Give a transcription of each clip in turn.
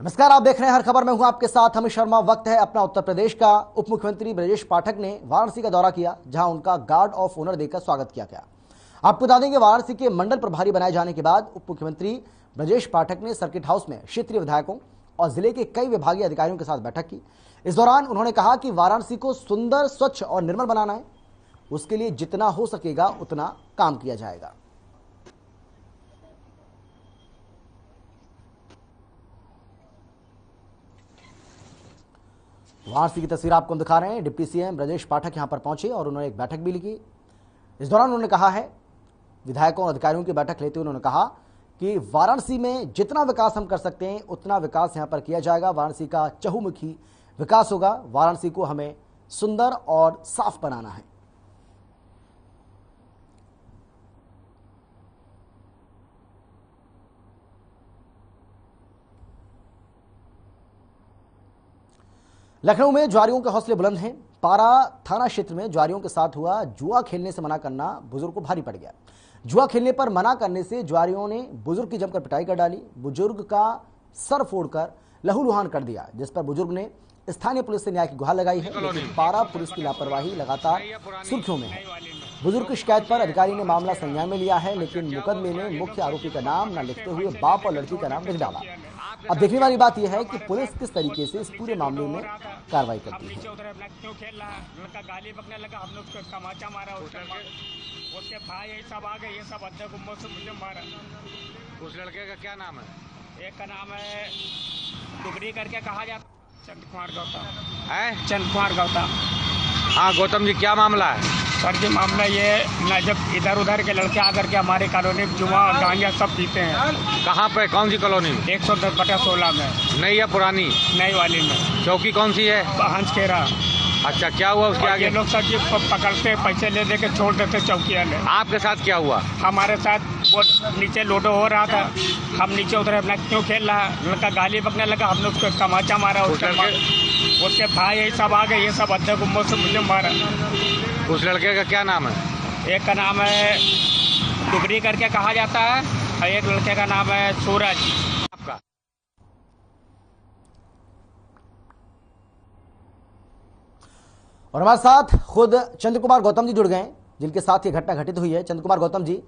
नमस्कार, आप देख रहे हैं हर खबर में हूं आपके साथ अमित शर्मा। वक्त है अपना उत्तर प्रदेश का। उप मुख्यमंत्री ब्रजेश पाठक ने वाराणसी का दौरा किया, जहां उनका गार्ड ऑफ ऑनर देकर स्वागत किया गया। आपको बता दें कि वाराणसी के मंडल प्रभारी बनाए जाने के बाद उप मुख्यमंत्री ब्रजेश पाठक ने सर्किट हाउस में क्षेत्रीय विधायकों और जिले के कई विभागीय अधिकारियों के साथ बैठक की। इस दौरान उन्होंने कहा कि वाराणसी को सुंदर, स्वच्छ और निर्मल बनाना है, उसके लिए जितना हो सकेगा उतना काम किया जाएगा। वाराणसी की तस्वीर आपको हम दिखा रहे हैं। डिप्टी सीएम ब्रजेश पाठक यहां पर पहुंचे और उन्होंने एक बैठक भी ली। इस दौरान उन्होंने कहा है, विधायकों और अधिकारियों की बैठक लेते हुए उन्होंने कहा कि वाराणसी में जितना विकास हम कर सकते हैं उतना विकास यहां पर किया जाएगा। वाराणसी का चहुमुखी विकास होगा। वाराणसी को हमें सुंदर और साफ बनाना है। लखनऊ में जुआरियों के हौसले बुलंद हैं। पारा थाना क्षेत्र में जुआरियों के साथ हुआ जुआ खेलने से मना करना बुजुर्ग को भारी पड़ गया। जुआ खेलने पर मना करने से जुआरियों ने बुजुर्ग की जमकर पिटाई कर डाली। बुजुर्ग का सर फोड़कर लहूलुहान कर दिया, जिस पर बुजुर्ग ने स्थानीय पुलिस से न्याय की गुहार लगाई है। लेकिन पारा पुलिस की लापरवाही लगातार सुर्खियों में है। बुजुर्ग की शिकायत पर अधिकारी ने मामला संज्ञान में लिया है, लेकिन मुकदमे में मुख्य आरोपी का नाम न लिखते हुए बाप और लड़की का नाम लिख डाला। अब देखने वाली बात यह है कि पुलिस किस तरीके से इस पूरे मामले में कार्रवाई करती है। क्यों खेल रहा लड़का गाली बकने लगा, हमने उसको तमाचा मारा, उसके भाई ये सब आ गए, ये सब अड्डे गुम्बद से मुझे मारा। उस लड़के का क्या नाम है? एक का नाम है डुगरी करके कहा जाता, चंद कुमार गौतम है। चंद कुमार गौतम। हाँ गौतम जी, क्या मामला है? सर जी मामला ये न, जब इधर उधर के लड़के आकर के हमारे कॉलोनी में जुआ गांजा सब पीते हैं। कहाँ पे, कौन सी कॉलोनी में? 110/16 में। नई या पुरानी? नई वाली में। चौकी कौन सी है? हंस खेरा। अच्छा, क्या हुआ उसके आगे? ये लोग सर जी पकड़ते, पैसे ले दे के छोड़ देते चौकिया ले। आपके साथ क्या हुआ? हमारे साथ वो नीचे लूडो हो रहा था, हम नीचे उतरे, अपना क्यों खेल रहा लड़का गाली बकने लगा, हमने उसको तमाचा मारा। उसके भाई ये सब आ गए, ये सब अड्डे गुम्बद से मुझे मारा। उस लड़के का क्या नाम है? एक का नाम है डुगरी करके कहा जाता है और एक लड़के का नाम है सूरज। आपका? और हमारे साथ खुद चंद्र कुमार गौतम जी जुड़ गए हैं, जिनके साथ ये घटना घटित हुई है। चंद्र कुमार गौतम जी,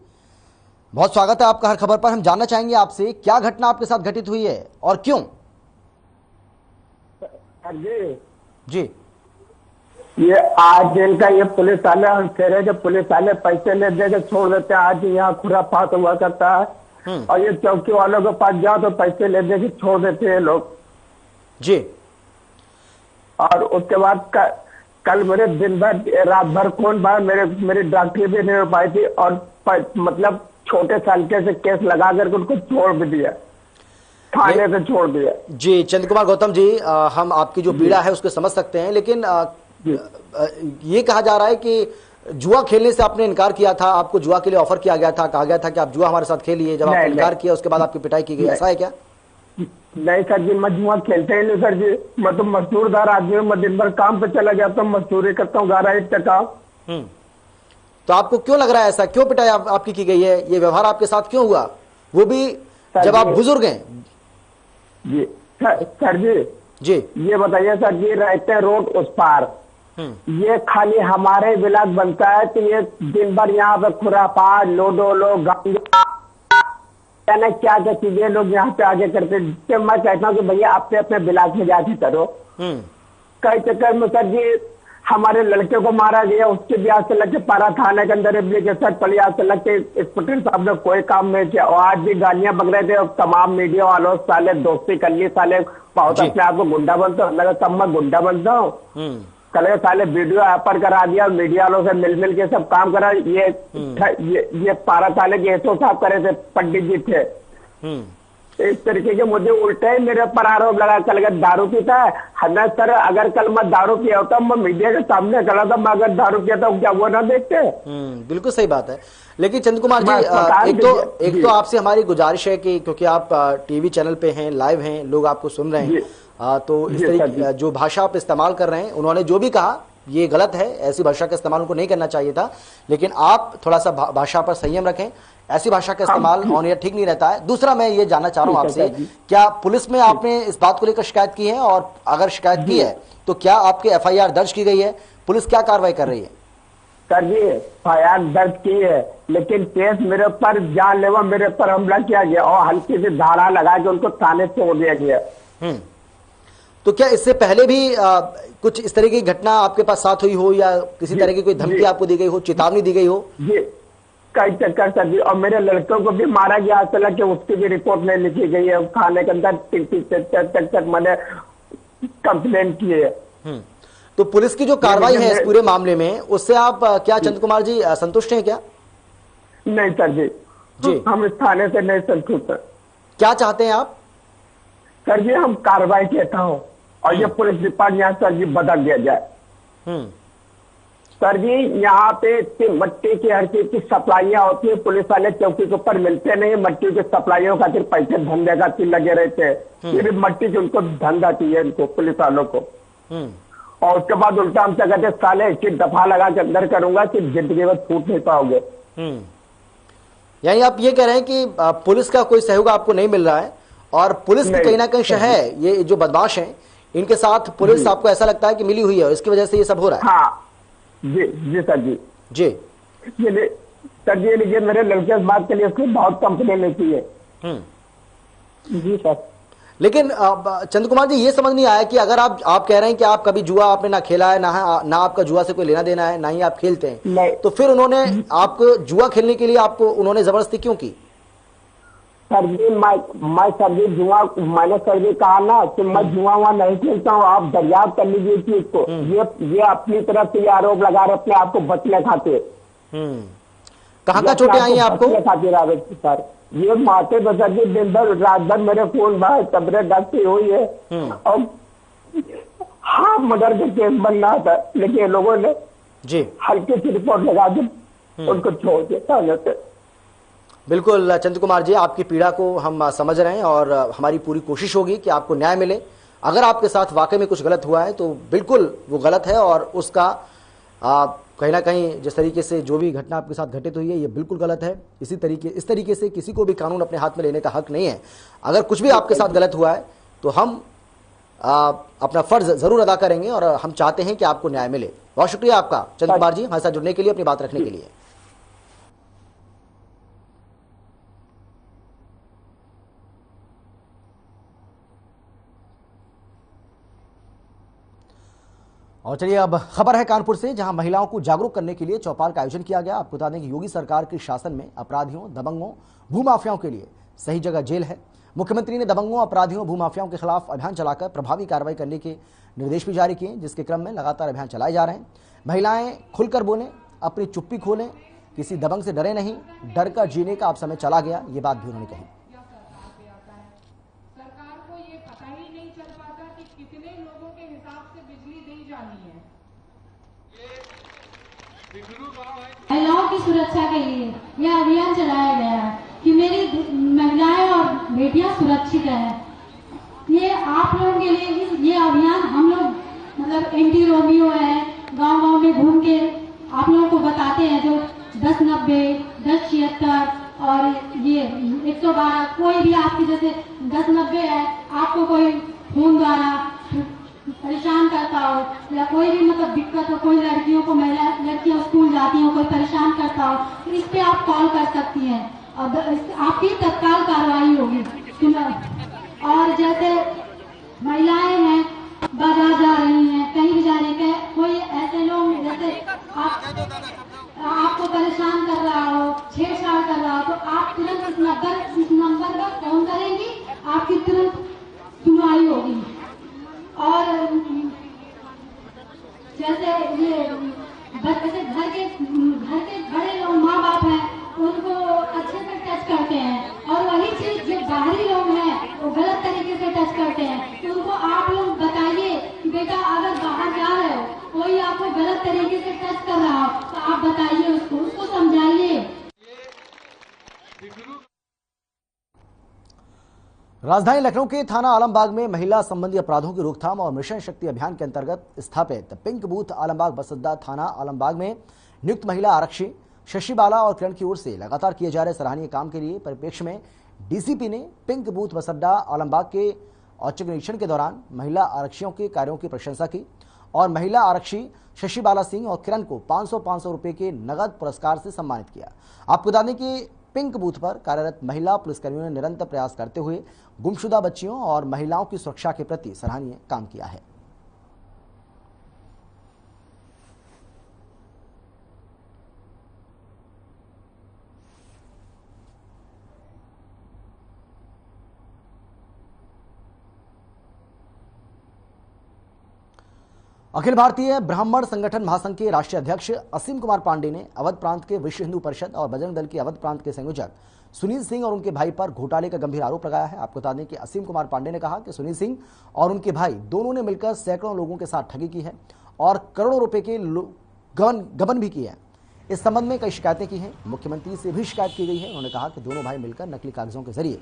बहुत स्वागत है आपका हर खबर पर। हम जानना चाहेंगे आपसे, क्या घटना आपके साथ घटित हुई है और क्यों? जी, ये आज इनका ये पुलिस वाले तेरे जो पुलिस वाले पैसे ले दे के छोड़ देते हैं। आज यहाँ खुराफात हुआ करता है और ये चौकी वालों के पास जाओ तो पैसे ले दे के छोड़ देते हैं लोग जी। और उसके बाद कल मेरे दिन भर रात भर खून बहा, मेरी डॉक्टरी भी नहीं हो पाई थी और मतलब छोटे हल्के से केस लगा करके उनको छोड़ भी दिया, थाने से छोड़ दिया। जी चंद्र कुमार गौतम जी, हम आपकी जो पीड़ा है उसको समझ सकते हैं, लेकिन ये कहा जा रहा है कि जुआ खेलने से आपने इनकार किया था, आपको जुआ के लिए ऑफर किया गया था, कहा गया था कि आप जुआ हमारे साथ खेलिए। जब आपने इनकार किया उसके बाद आपकी पिटाई की गई, ऐसा है क्या? नहीं सर जी, मैं जुआ खेलते ही नहीं सर जी। मैं तो मजदूरदार आदमी हूँ, मैं दिन भर काम पे चला जाता हूँ, मजदूरी करता हूँ, 11 का। तो आपको क्यों लग रहा है ऐसा, क्यों पिटाई आपकी की गई है, ये व्यवहार आपके साथ क्यों हुआ, वो भी जब आप बुजुर्ग हैं? जी सर जी, जी ये बताइए सर जी, रहते हैं रोड उस पार, ये खाली हमारे विलास बनता है कि ये दिन भर यहाँ पे खुरापात, लूडो लोग, क्या क्या चीजें लोग यहाँ पे आगे करते। मैं कहता हूँ कि भैया आपसे अपने विलास में जाके करो। कई चक्कर में सर जी हमारे लड़के को मारा गया, उसके ब्याह से लग के पारा थाने के अंदर एप्लीकेशन पलिया से लग के इंस्पेक्टर साहब ने कोई काम नहीं किया और आज भी गालियां बक रहे थे। और तमाम मीडिया वालों साले दोस्ती कर ली, साले बहुत अपने आप को गुंडा बनता हूँ, लगा तब मैं गुंडा बनता हूँ। कल साले वीडियो ऐपर करा दिया, मीडिया वालों से मिल के सब काम करा। ये पारा थाने के एसओ साहब करे थे, पंडित जी थे। इस तरीके के मुझे उल्टे ही मेरे पर आरोप लगा, कल अगर दारू पीता है। हमें सर अगर कल मैं दारू पिया होता, मैं मीडिया के सामने खड़ा था, मैं अगर दारू पिया था क्या वो ना देखते? बिल्कुल सही बात है। लेकिन चंद्र कुमार जी, एक तो आपसे हमारी गुजारिश है कि क्योंकि आप टीवी चैनल पे हैं, लाइव हैं, लोग आपको सुन रहे हैं, तो इस तरीके जो भाषा आप इस्तेमाल कर रहे हैं, उन्होंने जो भी कहा ये गलत है, ऐसी भाषा का इस्तेमाल उनको नहीं करना चाहिए था। लेकिन आप थोड़ा सा भाषा पर संयम रखें, ऐसी भाषा का इस्तेमाल ऑन एयर ठीक नहीं रहता है। दूसरा मैं ये जानना चाह रहा हूं आपसे, क्या पुलिस में आपने इस बात को लेकर शिकायत की है, और अगर शिकायत की है तो क्या आपके FIR दर्ज की गई है? पुलिस क्या कार्रवाई कर रही है? सर जी FIR दर्ज की है, लेकिन केस मेरे पर जानलेवा मेरे पर हमला किया गया और हल्की सी धारा लगा के उनको थाने छोड़ दिया गया। तो क्या इससे पहले भी कुछ इस तरह की घटना आपके पास साथ हुई हो, या किसी तरह की कोई धमकी आपको दी गई हो, चेतावनी दी गई हो? जी कई चक्कर सर जी, और मेरे लड़कों को भी मारा गया, हालांकि उसकी भी रिपोर्ट नहीं लिखी गई है। थाने के अंदर 3 तक मैंने कंप्लेन की है। तो पुलिस की जो कार्रवाई है इस पूरे मामले में, उससे आप क्या चंद कुमार जी संतुष्ट हैं क्या? नहीं सर जी, हम इस थाने से नहीं संतुष्ट। क्या चाहते हैं आप? सर जी हम कार्रवाई कहता हूँ, और ये पुलिस डिपार्टमेंट यहाँ सर जी बदल दिया जाए। सर जी यहाँ पे मट्टी की हर चीज की सप्लाइयाँ होती है, पुलिस वाले चौकी के ऊपर मिलते नहीं, मट्टी के सप्लाइयों खातिर पैसे धंधे खातिर लगे रहते हैं। ये भी मट्टी की उनको धंधा चाहिए, इनको पुलिस वालों को। और उसके बाद उल्टा हमसे कहते साले इसकी दफा लगा के अंदर करूंगा कि जिंदगी में छूट नहीं पाओगे। यानी आप ये कह रहे हैं कि पुलिस का कोई सहयोग आपको नहीं मिल रहा है, और पुलिस की कहीं ना कहीं शह है, ये जो बदमाश हैं इनके साथ पुलिस आपको ऐसा लगता है कि मिली हुई है, इसकी वजह से ये सब हो रहा है? हाँ जी जी सर जी जी सर जी, लीजिए मेरे लड़के इस बात के लिए उसको बहुत कंप्लेन लेती है। जी सर। लेकिन चंद कुमार जी ये समझ नहीं आया कि अगर आप कह रहे हैं कि आप कभी जुआ आपने ना खेला है, ना आपका जुआ से कोई लेना देना है, ना ही आप खेलते हैं, तो फिर उन्होंने आपको जुआ खेलने के लिए उन्होंने जबरदस्ती क्यों की? सर जी मैं सर जी जुआ, मैंने सर जी कहा ना कि मैं जुआ वहाँ नहीं खेलता हूँ, आप दरियाफ्त कर लीजिए चीज को। ये अपनी तरफ से आरोप लगा रहे अपने आप को बचने खातिर। कहाँ चोटें आई हैं आपको? खातिर सर ये माथे पर सर जी दिन भर रात भर मेरे फोन भाई तबरे डकती हुई है, और हाँ मर्डर के केस बन रहा था, लेकिन ये लोगों ने जी हल्की सी रिपोर्ट लगा दी, उनको छोड़ दिया। बिल्कुल चंद कुमार जी, आपकी पीड़ा को हम समझ रहे हैं, और हमारी पूरी कोशिश होगी कि आपको न्याय मिले। अगर आपके साथ वाकई में कुछ गलत हुआ है तो बिल्कुल वो गलत है, और उसका कहीं ना कहीं जिस तरीके से जो भी घटना आपके साथ घटित हुई है ये बिल्कुल गलत है। इस तरीके से किसी को भी कानून अपने हाथ में लेने का हक नहीं है। अगर कुछ भी आपके साथ गलत हुआ है तो हम अपना फर्ज जरूर अदा करेंगे, और हम चाहते हैं कि आपको न्याय मिले। बहुत शुक्रिया आपका चंद कुमार जी, हमारे साथ जुड़ने के लिए, अपनी बात रखने के लिए। और चलिए अब खबर है कानपुर से, जहां महिलाओं को जागरूक करने के लिए चौपाल का आयोजन किया गया। आपको बता दें कि योगी सरकार के शासन में अपराधियों, दबंगों, भूमाफियाओं के लिए सही जगह जेल है। मुख्यमंत्री ने दबंगों, अपराधियों, भूमाफियाओं के खिलाफ अभियान चलाकर प्रभावी कार्रवाई करने के निर्देश भी जारी किए, जिसके क्रम में लगातार अभियान चलाए जा रहे हैं। महिलाएं खुलकर बोलें, अपनी चुप्पी खोलें, किसी दबंग से डरे नहीं, डर कर जीने का अब समय चला गया, ये बात भी उन्होंने कही। महिलाओं की सुरक्षा के लिए यह अभियान चलाया गया है कि मेरी महिलाएं और बेटियां सुरक्षित हैं। ये आप लोगों के लिए ये अभियान हम लोग मतलब एंटी रोमियो है, गांव-गांव में घूम के आप लोगों को बताते हैं, जो 1090, 1076 और ये 112, कोई भी आपकी जैसे 1090 है, आपको कोई फोन द्वारा परेशान करता हो या कोई भी मतलब दिक्कत हो, कोई लड़कियों को, महिला लड़कियां स्कूल जाती हो, कोई परेशान करता हो, तो इस पे आप कॉल कर सकती हैं और आपकी तत्काल कार्रवाई होगी। और जैसे महिलाएं हैं बाजार जा रही हैं, कहीं भी जा रही है, कोई ऐसे लोग जैसे आपको परेशान कर रहा हो, छेड़छाड़ कर रहा हो, तो आप तुरंत इस नंबर पर फोन करेंगी, आपकी तुरंत सुनवाई होगी। और जैसे ये जैसे घर के बड़े लोग, माँ बाप हैं, उनको अच्छे से टच करते हैं, और वही चीज जो बाहरी लोग हैं वो गलत तरीके से टच करते हैं, तो उनको आप लोग बताइए कि बेटा अगर बाहर जा रहे हो, कोई आपको गलत तरीके से टच कर रहा हो तो आप बताइए, उसको समझाइए। राजधानी लखनऊ के थाना आलमबाग में महिला संबंधी अपराधों की रोकथाम और मिशन शक्ति अभियान के अंतर्गत स्थापित पिंक बूथ आलमबाग बस अड्डा थाना आलमबाग में नियुक्त महिला आरक्षी शशि बाला और किरण की ओर से लगातार किए जा रहे सराहनीय काम के लिए परिप्रेक्ष्य में डीसीपी ने पिंक बूथ बस अड्डा आलमबाग के औचक निरीक्षण के दौरान महिला आरक्षियों के कार्यों की प्रशंसा की और महिला आरक्षी शशि बाला सिंह और किरण को 500 रुपए के नगद पुरस्कार से सम्मानित किया। आपको बता दें कि पिंक बूथ पर कार्यरत महिला पुलिसकर्मियों ने निरंतर प्रयास करते हुए गुमशुदा बच्चियों और महिलाओं की सुरक्षा के प्रति सराहनीय काम किया है। अखिल भारतीय ब्राह्मण संगठन महासंघ के राष्ट्रीय अध्यक्ष असीम कुमार पांडे ने अवध प्रांत के विश्व हिंदू परिषद और बजरंग दल के अवध प्रांत के संयोजक सुनील सिंह और उनके भाई पर घोटाले का गंभीर आरोप लगाया है। आपको बता दें कि असीम कुमार पांडे ने कहा कि सुनील सिंह और उनके भाई दोनों ने मिलकर सैकड़ों लोगों के साथ ठगी की है और करोड़ों रुपए के गबन भी किया है। इस संबंध में कई शिकायतें की हैं। मुख्यमंत्री से भी शिकायत की गई है। उन्होंने कहा कि दोनों भाई मिलकर नकली कागजों के जरिए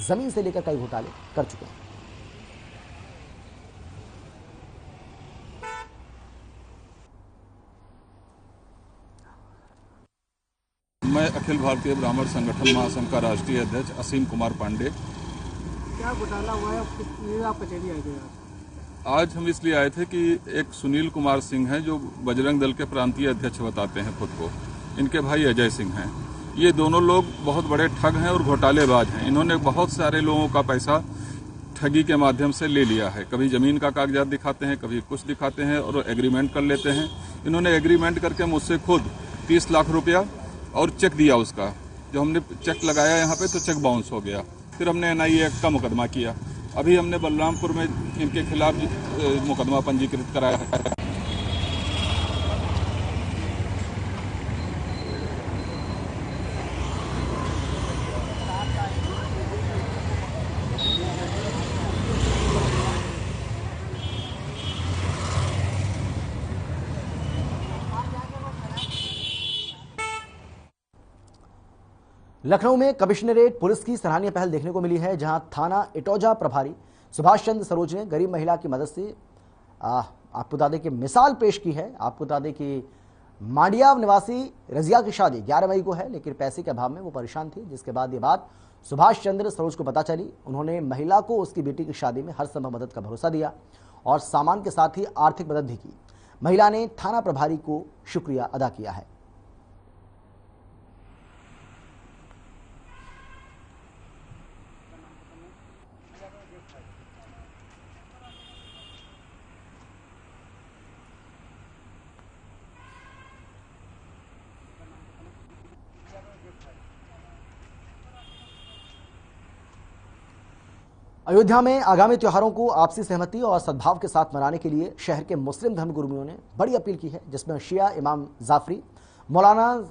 जमीन से लेकर कई घोटाले कर चुके हैं। मैं अखिल भारतीय ब्राह्मण संगठन महासंघ का राष्ट्रीय अध्यक्ष असीम कुमार पांडे। क्या घोटाला हुआ है, आप कचहरी आए थे? आज हम इसलिए आए थे कि एक सुनील कुमार सिंह हैं जो बजरंग दल के प्रांतीय अध्यक्ष बताते हैं खुद को। इनके भाई अजय सिंह हैं। ये दोनों लोग बहुत बड़े ठग हैं और घोटालेबाज हैं। इन्होंने बहुत सारे लोगों का पैसा ठगी के माध्यम से ले लिया है। कभी जमीन का कागजात दिखाते हैं, कभी कुछ दिखाते हैं और एग्रीमेंट कर लेते हैं। इन्होंने एग्रीमेंट करके मुझसे खुद 30 लाख रुपया और चेक दिया। उसका जो हमने चेक लगाया यहाँ पे तो चेक बाउंस हो गया। फिर हमने NIA एक्ट का मुकदमा किया। अभी हमने बलरामपुर में इनके खिलाफ मुकदमा पंजीकृत कराया है। लखनऊ में कमिश्नरेट पुलिस की सराहनीय पहल देखने को मिली है, जहां थाना इटौजा प्रभारी सुभाष चंद्र सरोज ने गरीब महिला की मदद से आपको बता दें कि मिसाल पेश की है। आपको बता दें कि मांडिया निवासी रजिया की शादी 11 मई को है, लेकिन पैसे के अभाव में वो परेशान थी। जिसके बाद ये बात सुभाष चंद्र सरोज को पता चली। उन्होंने महिला को उसकी बेटी की शादी में हर संभव मदद का भरोसा दिया और सामान के साथ ही आर्थिक मदद भी की। महिला ने थाना प्रभारी को शुक्रिया अदा किया है। अयोध्या में आगामी त्योहारों को आपसी सहमति और सद्भाव के साथ मनाने के लिए शहर के मुस्लिम धर्मगुरुओं ने बड़ी अपील की है, जिसमें शिया इमाम जाफरी, मौलाना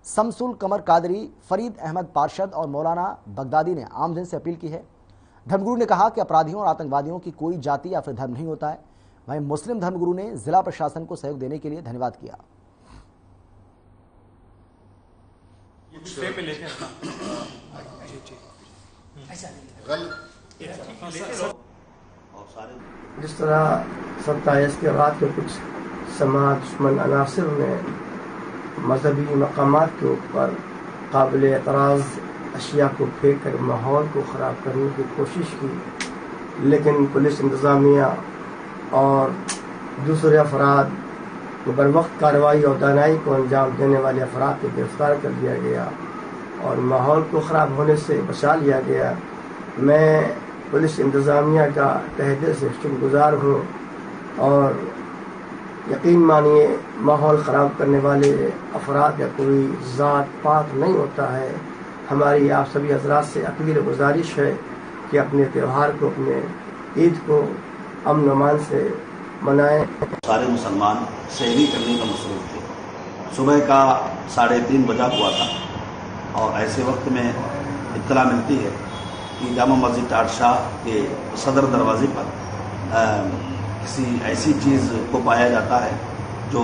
शमसुल कमर कादरी, फरीद अहमद पार्षद और मौलाना बगदादी ने आमजन से अपील की है। धर्मगुरु ने कहा कि अपराधियों और आतंकवादियों की कोई जाति या फिर धर्म नहीं होता है। वहीं मुस्लिम धर्मगुरु ने जिला प्रशासन को सहयोग देने के लिए धन्यवाद किया। जिस तरह 27 के बाद के कुछ समाज दुश्मन अनासिर ने मजहबी मकामात के ऊपर काबिल एतराज़ अशिया को फेंक कर माहौल को ख़राब करने की कोशिश की, लेकिन पुलिस इंतज़ामिया और दूसरे अफराद को बरवक्त कार्रवाई और दानाई को अंजाम देने वाले अफराद को गिरफ्तार कर दिया गया और माहौल को ख़राब होने से बचा लिया गया। मैं पुलिस इंतज़ामिया का तहे दिल से शुक्रगुजार हूँ और यकीन मानिए माहौल ख़राब करने वाले अफराद या कोई ज़ात पात नहीं होता है। हमारी आप सभी हजरात से अपील गुजारिश है कि अपने त्यौहार को, अपने ईद को अमन अमान से मनाएं। सारे मुसलमान सहरी करने का मसरूफ़ थे। सुबह का 3:30 बजा हुआ था और ऐसे वक्त में इत्तला मिलती है कि जामा मस्जिद टाटशाह के सदर दरवाजे पर किसी ऐसी चीज़ को पाया जाता है जो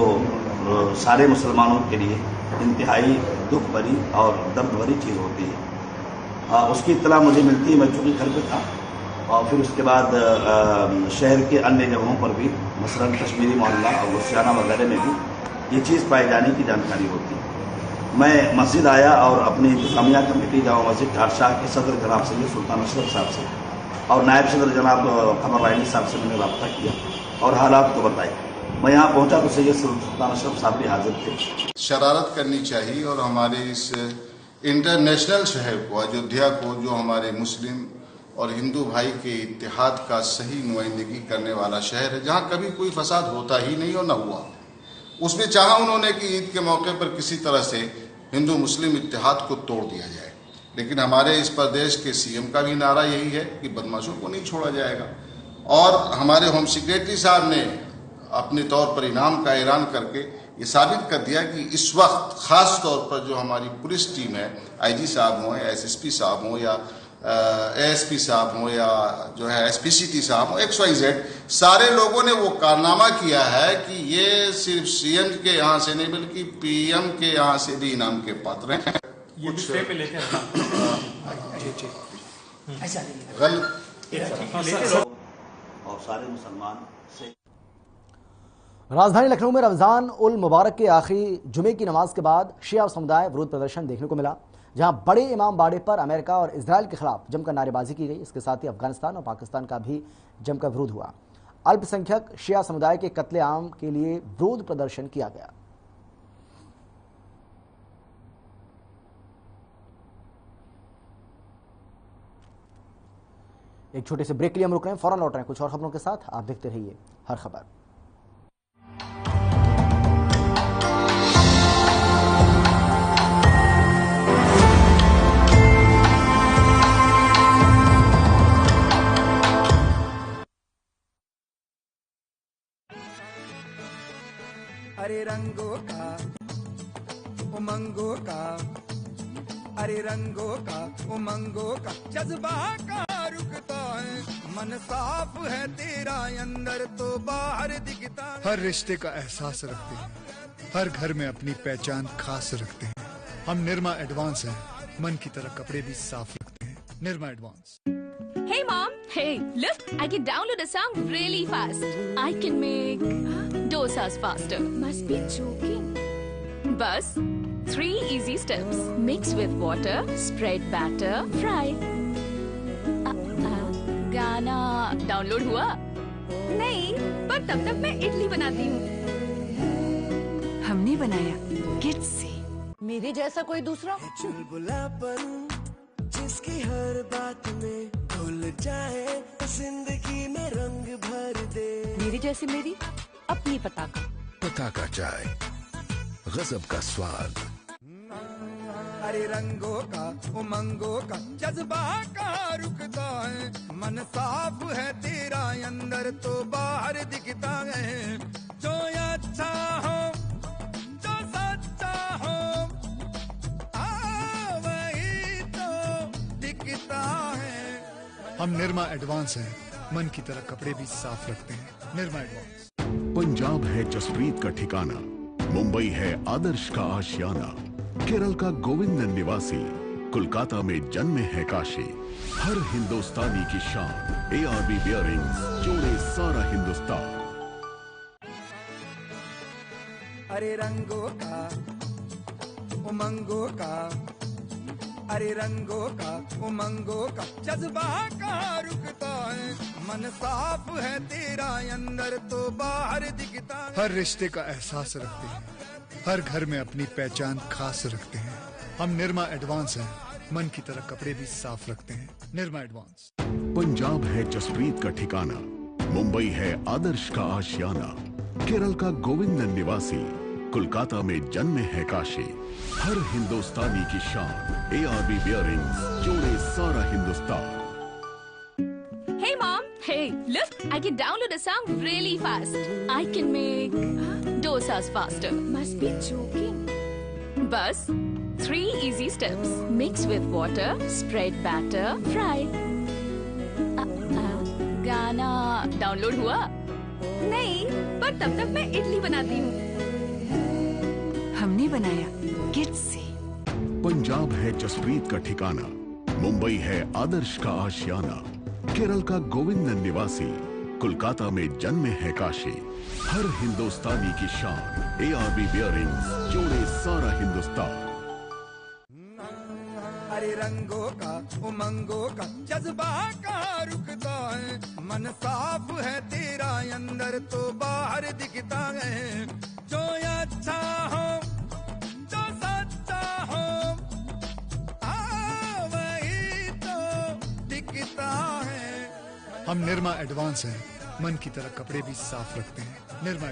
सारे मुसलमानों के लिए इंतहाई दुख भरी और दर्द भरी चीज़ होती है। उसकी इत्तला मुझे मिलती है। मैं चूँकि घर पे था और फिर उसके बाद शहर के अन्य जगहों पर भी मसलन कश्मीरी मोहल्ला और गुस्सियाना वगैरह में भी ये चीज़ पाए जाने की जानकारी होती है। मैं मस्जिद आया और अपनी इंतजामिया कमेटी जामा मस्जिद ठारशाह के सदर जनाब सैयद सुल्तान अशरफ साहब से और नायब सदर जनाब कमर रायनी साहब से मैंने रब्ता किया और हालात को बताए। मैं यहाँ पहुँचा तो सैयद सुल्तान अशरफ साहब भी हाजिर थे। शरारत करनी चाहिए और हमारे इस इंटरनेशनल शहर को, अयोध्या को, जो हमारे मुस्लिम और हिंदू भाई के इत्तेहाद का सही नुमाइंदगी करने वाला शहर है, जहाँ कभी कोई फसाद होता ही नहीं और न हुआ, उसमें चाहा उन्होंने कि ईद के मौके पर किसी तरह से हिंदू मुस्लिम इत्तेहाद को तोड़ दिया जाए। लेकिन हमारे इस प्रदेश के सीएम का भी नारा यही है कि बदमाशों को नहीं छोड़ा जाएगा। और हमारे होम सेक्रेटरी साहब ने अपने तौर पर इनाम का ऐलान करके ये साबित कर दिया कि इस वक्त खास तौर पर जो हमारी पुलिस टीम है, आईजी साहब हों या एसएसपी साहब हों या एएसपी साहब हों या जो है एसपीसीटी साहब हों, XYZ, सारे लोगों ने वो कारनामा किया है कि ये सिर्फ सीएम के यहाँ से नहीं बल्कि पीएम के यहाँ से भी इनाम के पात्र हैं। कुछ और सारे मुसलमान से राजधानी लखनऊ में रमजान उल मुबारक के आखिरी जुमे की नमाज के बाद शिया समुदाय विरोध प्रदर्शन देखने को मिला, जहां बड़े इमाम बाड़े पर अमेरिका और इजराइल के खिलाफ जमकर नारेबाजी की गई। इसके साथ ही अफगानिस्तान और पाकिस्तान का भी जमकर विरोध हुआ। अल्पसंख्यक शिया समुदाय के कत्ले आम के लिए विरोध प्रदर्शन किया गया। एक छोटे से ब्रेक के लिए हम रुक रहे हैं, फौरन लौट रहे हैं कुछ और खबरों के साथ। आप देखते रहिए हर खबर। अरे रंगों का उमंगों का, अरे रंगों का उमंगों का जज्बा का रुकता है, मन साफ है तेरा अंदर तो बाहर दिखता है। हर रिश्ते का एहसास रखते हैं, हर घर में अपनी पहचान खास रखते हैं। हम निरमा एडवांस हैं, मन की तरह कपड़े भी साफ रखते हैं। Nirma advance. Hey mom, hey, look, I can download a song really fast. I can make dosas faster. Must be joking. Bus, 3 easy steps. Mix with water, spread batter, fry. गाना डाउनलोड हुआ? नहीं, पर तब तक मैं इडली बनाती हूँ। हमने बनाया किड्स से। मेरे जैसा कोई दूसरा? चुलबुलापन जिसकी हर बात में भूल जाए, जिंदगी में रंग भर दे। मेरी जैसी मेरी अपनी पताका चाय, गजब का स्वाद। अरे रंगों का उमंगों का जज्बा का रुकता है, मन साफ है तेरा अंदर तो बाहर दिखता है। जो अच्छा हो, जो सच्चा हो, वही तो दिखता है। हम निरमा एडवांस हैं, मन की तरह कपड़े भी साफ रखते हैं। निरमा एडवांस। पंजाब है जसप्रीत का ठिकाना, मुंबई है आदर्श का आशियाना, केरल का गोविंद निवासी, कोलकाता में जन्मे है काशी। हर हिंदुस्तानी की शान, ARB बियरिंग्स जोड़े सारा हिंदुस्तान। अरे रंगों का उमंगों का, अरे रंगों का उमंगों का जज्बा का रुकता है, मन साफ है तेरा अंदर तो बाहर दिखता है। हर रिश्ते का एहसास रखते हैं, हर घर में अपनी पहचान खास रखते हैं। हम निरमा एडवांस हैं, मन की तरह कपड़े भी साफ रखते हैं। निरमा एडवांस। पंजाब है जसप्रीत का ठिकाना, मुंबई है आदर्श का आशियाना, केरल का गोविंद निवासी, कोलकाता में जन्मे है काशी। हर हिंदुस्तानी की शान, ARB बियरिंग्स जोड़े सारा Hindustan. Hey mom, hey, look, I can download a song really fast. I can make dosas faster. Must be joking. Bus, 3 easy steps. Mix with water, spread batter, fry. गाना डाउनलोड हुआ? नहीं, पर तब तक मैं इडली बनाती हूँ। हमने बनाया किड्स से। पंजाब है जसप्रीत का ठिकाना, मुंबई है आदर्श का आशियाना, केरल का गोविंदन निवासी, कोलकाता में जन्मे है काशी। हर हिंदुस्तानी की शान ARB बियरिंग्स, जोड़े सारा हिंदुस्तान। अरे रंगों का उमंगों का जज्बा कहाँ रुकता है, मन साफ है तेरा अंदर तो बाहर दिखता है। जो अच्छा हो जो सच्चा हो वही तो दिखता है। हम निरमा एडवांस हैं, मन की तरह कपड़े भी साफ रखते हैं। निरमा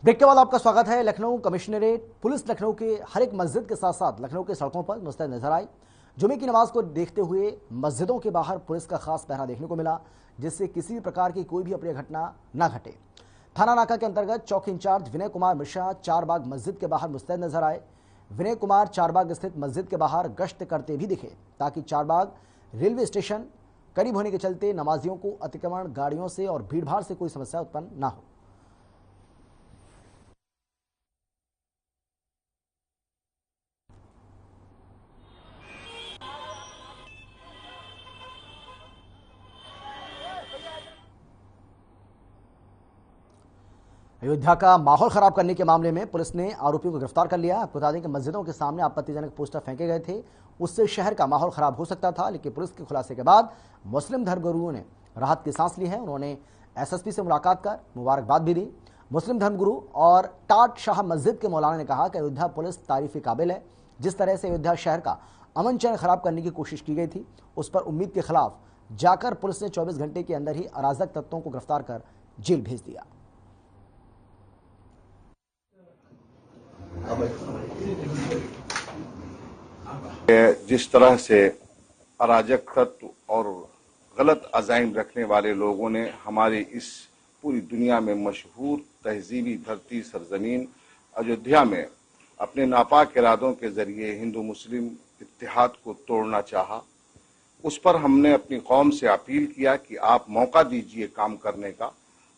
ब्रेक के बाद आपका स्वागत है। लखनऊ कमिश्नरेट पुलिस लखनऊ के हर एक मस्जिद के साथ साथ लखनऊ के सड़कों पर मुस्तैद नजर आई। जुमे की नमाज को देखते हुए मस्जिदों के बाहर पुलिस का खास पहरा देखने को मिला, जिससे किसी भी प्रकार की कोई भी अप्रिय घटना न घटे। थाना नाका के अंतर्गत चौकी इंचार्ज विनय कुमार मिश्रा चारबाग मस्जिद के बाहर मुस्तैद नजर आए। विनय कुमार चारबाग स्थित मस्जिद के बाहर गश्त करते भी दिखे, ताकि चारबाग रेलवे स्टेशन करीब होने के चलते नमाजियों को अतिक्रमण गाड़ियों से और भीड़भाड़ से कोई समस्या उत्पन्न न हो। अयोध्या का माहौल खराब करने के मामले में पुलिस ने आरोपियों को गिरफ्तार कर लिया। आपको बता दें कि मस्जिदों के सामने आपत्तिजनक पोस्टर फेंके गए थे, उससे शहर का माहौल खराब हो सकता था, लेकिन पुलिस के खुलासे के बाद मुस्लिम धर्मगुरुओं ने राहत की सांस ली है। उन्होंने SSP से मुलाकात कर मुबारकबाद भी दी। मुस्लिम धर्मगुरु और टाट शाह मस्जिद के मौलाना ने कहा कि अयोध्या पुलिस तारीफ काबिल है। जिस तरह से अयोध्या शहर का अमन चैन खराब करने की कोशिश की गई थी, उस पर उम्मीद के खिलाफ जाकर पुलिस ने 24 घंटे के अंदर ही अराजक तत्वों को गिरफ्तार कर जेल भेज दिया। जिस तरह से अराजक तत्व और गलत अज़ाइम रखने वाले लोगों ने हमारी इस पूरी दुनिया में मशहूर तहजीबी धरती सरजमीन अयोध्या में अपने नापाक इरादों के जरिए हिंदू मुस्लिम इत्तेहाद को तोड़ना चाहा, उस पर हमने अपनी कौम से अपील किया कि आप मौका दीजिए काम करने का,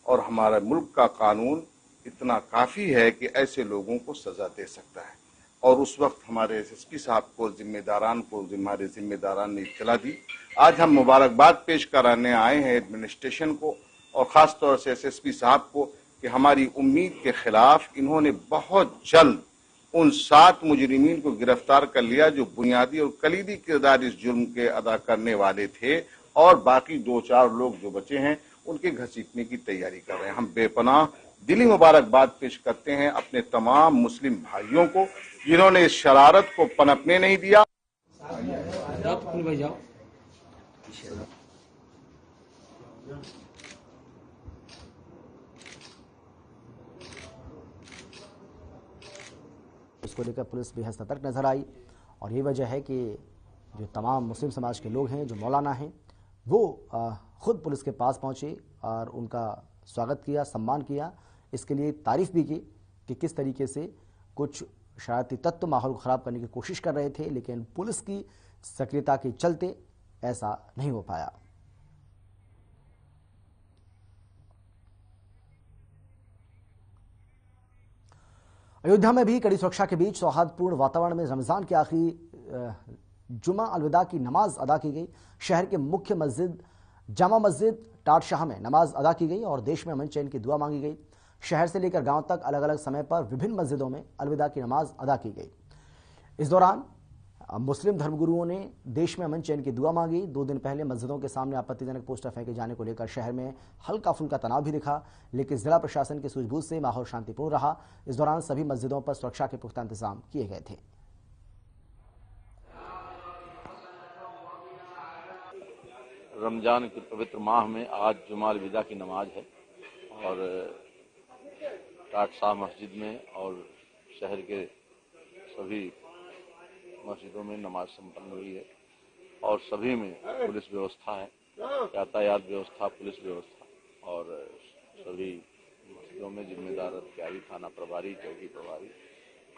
और हमारा मुल्क का कानून इतना काफी है कि ऐसे लोगों को सजा दे सकता है। और उस वक्त हमारे SSP साहब को हमारे जिम्मेदारान ने इत्तला दी। आज हम मुबारकबाद पेश कराने आए हैं एडमिनिस्ट्रेशन को और खास तौर से SSP साहब को कि हमारी उम्मीद के खिलाफ इन्होंने बहुत जल्द उन 7 मुजरिमीन को गिरफ्तार कर लिया जो बुनियादी और कलीदी किरदार इस जुर्म के अदा करने वाले थे, और बाकी 2-4 लोग जो बचे हैं उनके घसीटने की तैयारी कर रहे हैं। हम बेपनाह दिली मुबारकबाद पेश करते हैं अपने तमाम मुस्लिम भाइयों को जिन्होंने इस शरारत को पनपने नहीं दिया। इसको लेकर पुलिस बेहद सतर्क नजर आई, और ये वजह है कि जो तमाम मुस्लिम समाज के लोग हैं, जो मौलाना हैं, वो खुद पुलिस के पास पहुंचे और उनका स्वागत किया, सम्मान किया। इसके लिए तारीफ भी की कि किस तरीके से कुछ शरारती तत्व माहौल को खराब करने की कोशिश कर रहे थे, लेकिन पुलिस की सक्रियता के चलते ऐसा नहीं हो पाया। अयोध्या में भी कड़ी सुरक्षा के बीच सौहार्दपूर्ण वातावरण में रमजान के आखिरी जुमा अलविदा की नमाज अदा की गई। शहर के मुख्य मस्जिद जामा मस्जिद टाट शाह में नमाज अदा की गई और देश में अमन चैन की दुआ मांगी गई। शहर से लेकर गांव तक अलग अलग समय पर विभिन्न मस्जिदों में अलविदा की नमाज अदा की गई। इस दौरान मुस्लिम धर्मगुरुओं ने देश में अमन चैन की दुआ मांगी। 2 दिन पहले मस्जिदों के सामने आपत्तिजनक पोस्टर फेंके जाने को लेकर शहर में हल्का फुल्का तनाव भी दिखा, लेकिन जिला प्रशासन की सूझबूझ से माहौल शांतिपूर्ण रहा। इस दौरान सभी मस्जिदों पर सुरक्षा के पुख्ता इंतजाम किए गए थे। रमजान के पवित्र माह में आज जुमा अलविदा की नमाज है और टाट शाह मस्जिद में और शहर के सभी मस्जिदों में नमाज संपन्न हुई है और सभी में पुलिस व्यवस्था है, यातायात व्यवस्था, पुलिस व्यवस्था, और सभी मस्जिदों में जिम्मेदार अधिकारी, थाना प्रभारी, चौकी प्रभारी,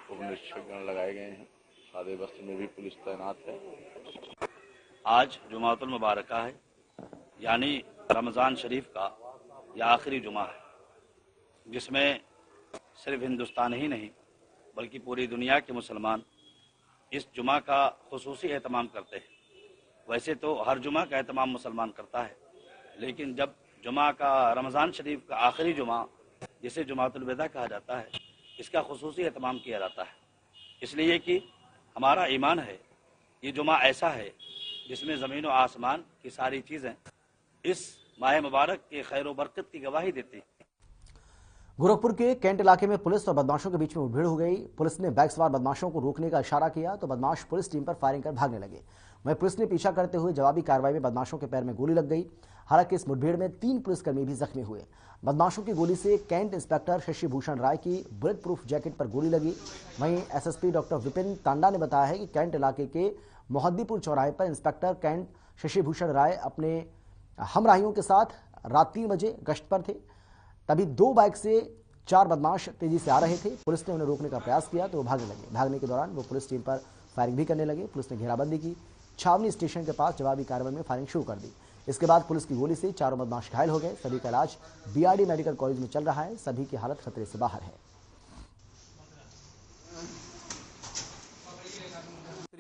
उप निरीक्षकगण लगाए गए हैं। सादे बस्ती में भी पुलिस तैनात है। आज जुमातुल मुबारका है, यानी रमज़ान शरीफ का यह आखिरी जुमा है, जिसमें सिर्फ हिंदुस्तान ही नहीं बल्कि पूरी दुनिया के मुसलमान इस जुमा का खुसूसी एहतमाम करते हैं। वैसे तो हर जुमा का एहतमाम मुसलमान करता है, लेकिन जब जुमा का रमज़ान शरीफ का आखिरी जुमा, जिसे जुमातुल विदा कहा जाता है, इसका खुसूसी एहतमाम किया जाता है, इसलिए कि हमारा ईमान है ये जुमा ऐसा है जिसमें ज़मीन और आसमान की सारी चीज़ें इस माह मुबारक के खैर व बरकत की गवाही देती हैं। गोरखपुर के कैंट इलाके में पुलिस और बदमाशों के बीच में मुठभेड़ हो गई। पुलिस ने बाइक सवार बदमाशों को रोकने का इशारा किया तो बदमाश पुलिस टीम पर फायरिंग कर भागने लगे। वहीं पुलिस ने पीछा करते हुए जवाबी कार्रवाई में बदमाशों के पैर में गोली लग गई। हालांकि इस मुठभेड़ में 3 पुलिसकर्मी भी जख्मी हुए। बदमाशों की गोली से कैंट इंस्पेक्टर शशि भूषण राय की बुलेट प्रूफ जैकेट पर गोली लगी। वहीं एसएसपी डॉक्टर विपिन तांडा ने बताया है कि कैंट इलाके के मोहद्दीपुर चौराहे पर इंस्पेक्टर कैंट शशि भूषण राय अपने हमराहियों के साथ रात 3 बजे गश्त पर थे। तभी 2 बाइक से 4 बदमाश तेजी से आ रहे थे। पुलिस ने उन्हें रोकने का प्रयास किया तो वो भागने लगे। भागने के दौरान वो पुलिस टीम पर फायरिंग भी करने लगे। पुलिस ने घेराबंदी की। छावनी स्टेशन के पास जवाबी कार्रवाई में फायरिंग शुरू कर दी। इसके बाद पुलिस की गोली से 4 बदमाश घायल हो गए। सभी का इलाज बीआरडी मेडिकल कॉलेज में चल रहा है। सभी की हालत खतरे से बाहर है।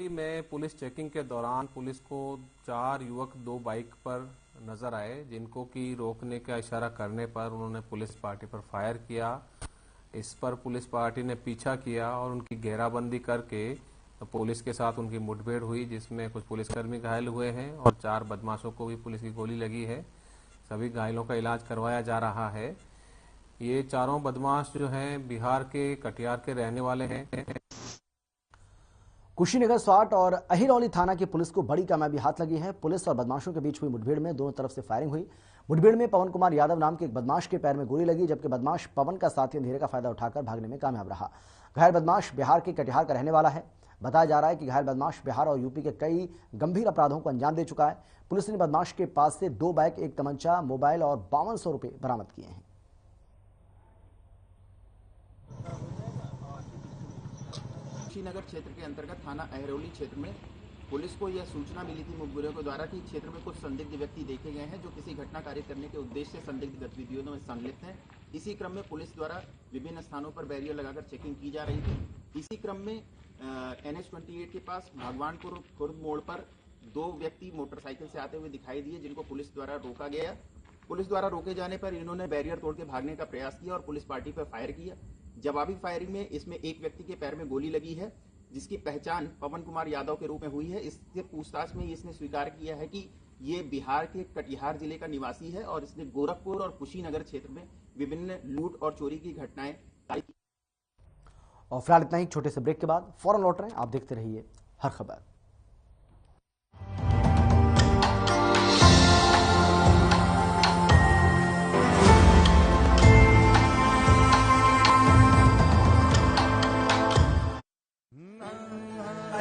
में पुलिस चेकिंग के दौरान पुलिस को 4 युवक 2 बाइक पर नजर आए, जिनको कि रोकने का इशारा करने पर उन्होंने पुलिस पार्टी पर फायर किया। इस पर पुलिस पार्टी ने पीछा किया और उनकी घेराबंदी करके पुलिस के साथ उनकी मुठभेड़ हुई, जिसमें कुछ पुलिसकर्मी घायल हुए हैं और 4 बदमाशों को भी पुलिस की गोली लगी है। सभी घायलों का इलाज करवाया जा रहा है। ये चारों बदमाश जो हैं बिहार के कटिहार के रहने वाले हैं। कुशीनगर स्वाट और अहिरौली थाना की पुलिस को बड़ी कामयाबी हाथ लगी है। पुलिस और बदमाशों के बीच हुई मुठभेड़ में दोनों तरफ से फायरिंग हुई। मुठभेड़ में पवन कुमार यादव नाम के एक बदमाश के पैर में गोली लगी, जबकि बदमाश पवन का साथी अंधेरे का फायदा उठाकर भागने में कामयाब रहा। घायल बदमाश बिहार के कटिहार का रहने वाला है। बताया जा रहा है कि घायल बदमाश बिहार और यूपी के कई गंभीर अपराधों को अंजाम दे चुका है। पुलिस ने बदमाश के पास से 2 बाइक, 1 तमंचा, मोबाइल और 5200 रुपए बरामद किए हैं। कुशीनगर क्षेत्र के अंतर्गत थाना अहिरौली क्षेत्र में पुलिस को यह सूचना मिली थी मुखबिरों के द्वारा कि क्षेत्र में कुछ संदिग्ध व्यक्ति देखे गए हैं जो किसी घटना कार्य करने के उद्देश्य से संदिग्ध गतिविधियों में संलिप्त हैं। इसी क्रम में पुलिस द्वारा विभिन्न स्थानों पर बैरियर लगाकर चेकिंग की जा रही थी। इसी क्रम में NH-28 के पास भगवानपुर खुर्द मोड़ पर 2 व्यक्ति मोटरसाइकिल से आते हुए दिखाई दिए, जिनको पुलिस द्वारा रोका गया। पुलिस द्वारा रोके जाने पर इन्होंने बैरियर तोड़ के भागने का प्रयास किया और पुलिस पार्टी पर फायर किया। जवाबी फायरिंग में इसमें एक व्यक्ति के पैर में गोली लगी है, जिसकी पहचान पवन कुमार यादव के रूप में हुई है। इससे पूछताछ में इसने स्वीकार किया है कि ये बिहार के कटिहार जिले का निवासी है और इसने गोरखपुर और कुशीनगर क्षेत्र में विभिन्न लूट और चोरी की घटनाएं की। और फिलहाल इतना ही। छोटे से ब्रेक के बाद फौरन लौट रहे हैं। आप देखते रहिए हर खबर।